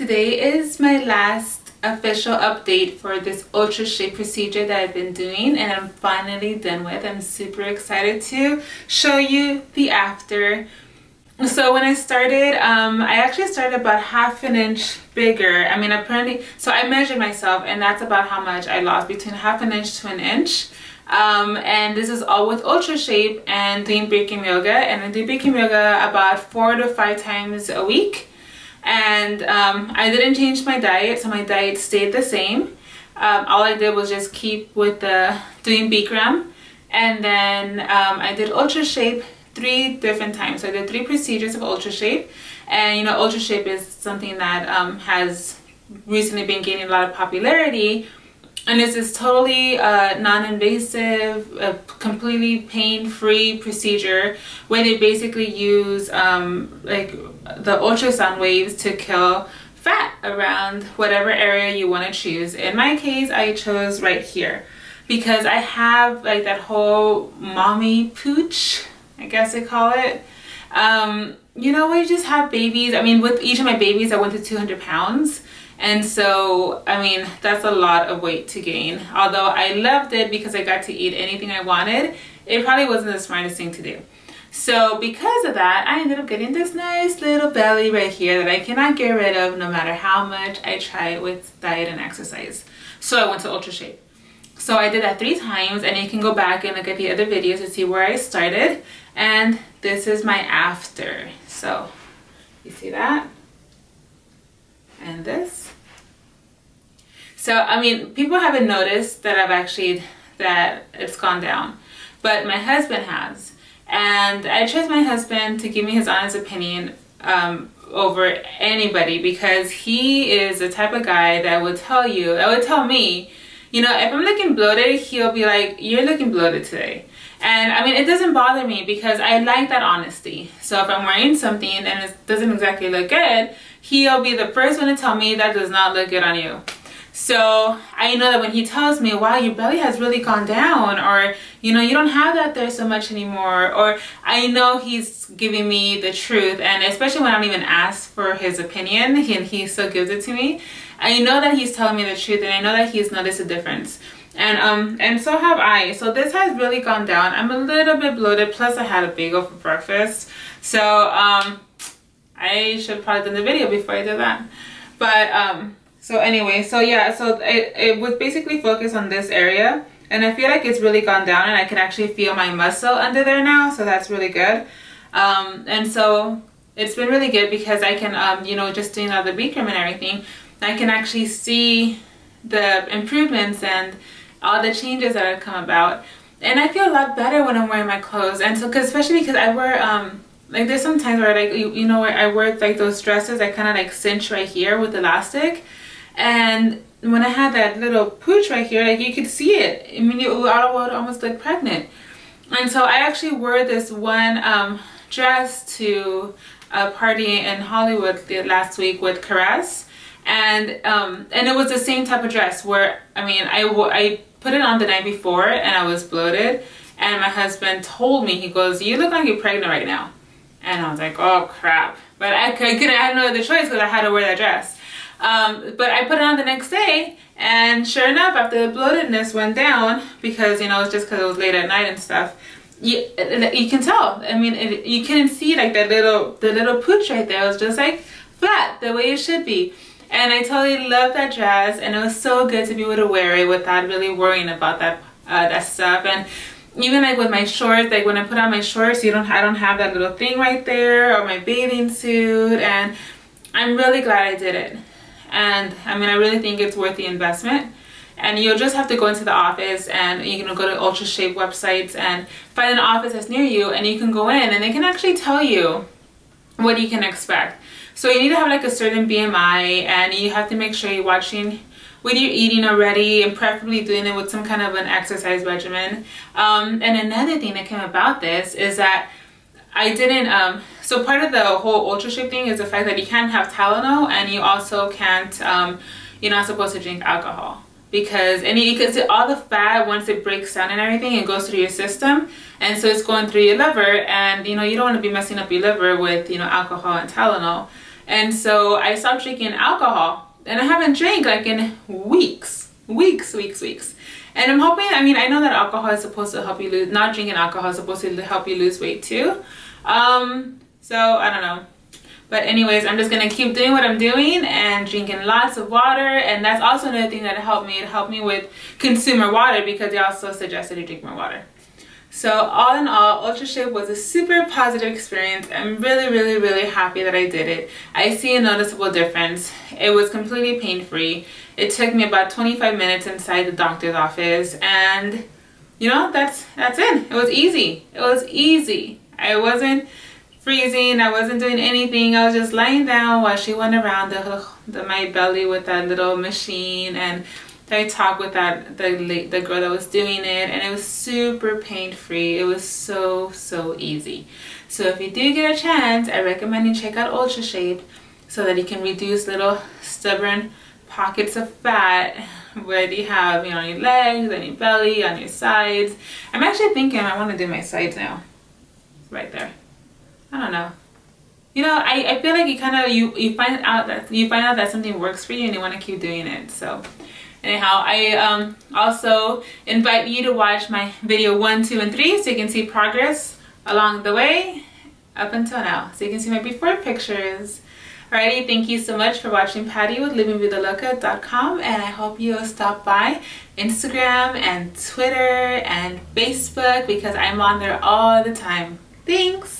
today is my last official update for this UltraShape procedure that I've been doing, and I'm finally done with. I'm super excited to show you the after. So when I started, I actually started about ½ an inch bigger. I mean, apparently, so I measured myself and that's about how much I lost, between ½ an inch to an inch. And this is all with UltraShape and doing Bikram yoga, and I do Bikram yoga about 4 to 5 times a week. And I didn't change my diet, so my diet stayed the same. All I did was just keep with the doing Bikram, and then I did UltraShape 3 different times. So I did 3 procedures of UltraShape, and you know, UltraShape is something that has recently been gaining a lot of popularity. And it's this totally non-invasive, completely pain-free procedure where they basically use like the ultrasound waves to kill fat around whatever area you want to choose. In my case, I chose right here because I have like that whole mommy pooch, I guess they call it. You know, we just have babies. I mean, with each of my babies, I went to 200 pounds. And so, I mean, that's a lot of weight to gain. Although I loved it because I got to eat anything I wanted, it probably wasn't the smartest thing to do. So because of that, I ended up getting this nice little belly right here that I cannot get rid of no matter how much I try with diet and exercise. So I went to UltraShape. So I did that 3 times, and you can go back and look at the other videos to see where I started. And this is my after. So you see that? And this. So I mean, people haven't noticed that that it's gone down, but my husband has, and I trust my husband to give me his honest opinion over anybody, because he is the type of guy that would tell me, you know, if I'm looking bloated, he'll be like, you're looking bloated today. And I mean, it doesn't bother me because I like that honesty. So if I'm wearing something and it doesn't exactly look good, he'll be the first one to tell me that does not look good on you. So I know that when he tells me, wow, your belly has really gone down, or, you know, you don't have that there so much anymore, or I know he's giving me the truth. And especially when I don't even ask for his opinion and he still gives it to me, I know that he's telling me the truth, and I know that he's noticed a difference. And so have I. So this has really gone down. I'm a little bit bloated, plus I had a bagel for breakfast. So I should have probably done the video before I did that. But so anyway, so yeah, so it was basically focused on this area, and I feel like it's really gone down, and I can actually feel my muscle under there now, so that's really good. And so it's been really good because I can, you know, just doing all the Bikram and everything, I can actually see the improvements and all the changes that have come about, and I feel a lot better when I'm wearing my clothes. And so, especially because I wear like, there's some times where, like, you know, I wear like those dresses that kind of like cinch right here with elastic, and when I had that little pooch right here, like, you could see it. I mean, it would almost look pregnant. And so I actually wore this one dress to a party in Hollywood last week with Caress. And it was the same type of dress where, I mean, I put it on the night before and I was bloated, and my husband told me, he goes, you look like you're pregnant right now. And I was like, oh crap. But I had no other choice because I had to wear that dress. But I put it on the next day, and sure enough, after the bloatedness went down, because, you know, it's just because it was late at night and stuff, you can tell. I mean, you couldn't see like the little pooch right there. It was just like flat, the way it should be. And I totally loved that dress, and it was so good to be able to wear it without really worrying about that stuff. And even like with my shorts, like when I put on my shorts, I don't have that little thing right there, or my bathing suit, and I'm really glad I did it. And I mean, I really think it's worth the investment. And you'll just have to go into the office, and you can go to UltraShape websites and find an office that's near you, and you can go in and they can actually tell you what you can expect. So you need to have like a certain BMI, and you have to make sure you're watching what you're eating already, and preferably doing it with some kind of an exercise regimen. And another thing that came about this is that I didn't, so part of the whole UltraShape thing is the fact that you can't have Tylenol, and you also can't, you're not supposed to drink alcohol. Because all the fat, once it breaks down and everything, it goes through your system, and so it's going through your liver, and you know, you don't want to be messing up your liver with, you know, alcohol and Tylenol. And so I stopped drinking alcohol, and I haven't drank like in weeks. And I'm hoping, I mean, I know that alcohol is supposed to help you lose, not drinking alcohol is supposed to help you lose weight too. So I don't know. But anyways, I'm just gonna keep doing what I'm doing and drinking lots of water. And that's also another thing that helped me. It helped me with consume more water, because they also suggested you drink more water. So all in all, UltraShape was a super positive experience. I'm really happy that I did it. I see a noticeable difference. It was completely pain-free. It took me about 25 minutes inside the doctor's office, and you know, that's it. It was easy. It was easy. I wasn't freezing. I wasn't doing anything. I was just lying down while she went around my belly with that little machine, and I talked with the girl that was doing it, and it was super pain-free. It was so easy. So if you do get a chance, I recommend you check out UltraShape so that you can reduce little stubborn pockets of fat where you have, you know, on your legs, on your belly, on your sides. I'm actually thinking I want to do my sides now. Right there. I don't know. You know, I feel like you find out that something works for you, and you want to keep doing it. So anyhow, I also invite you to watch my video 1, 2, and 3 so you can see progress along the way up until now. So you can see my before pictures. Alrighty, thank you so much for watching Pattie with livingvidaloca.com, and I hope you'll stop by Instagram and Twitter and Facebook, because I'm on there all the time. Thanks!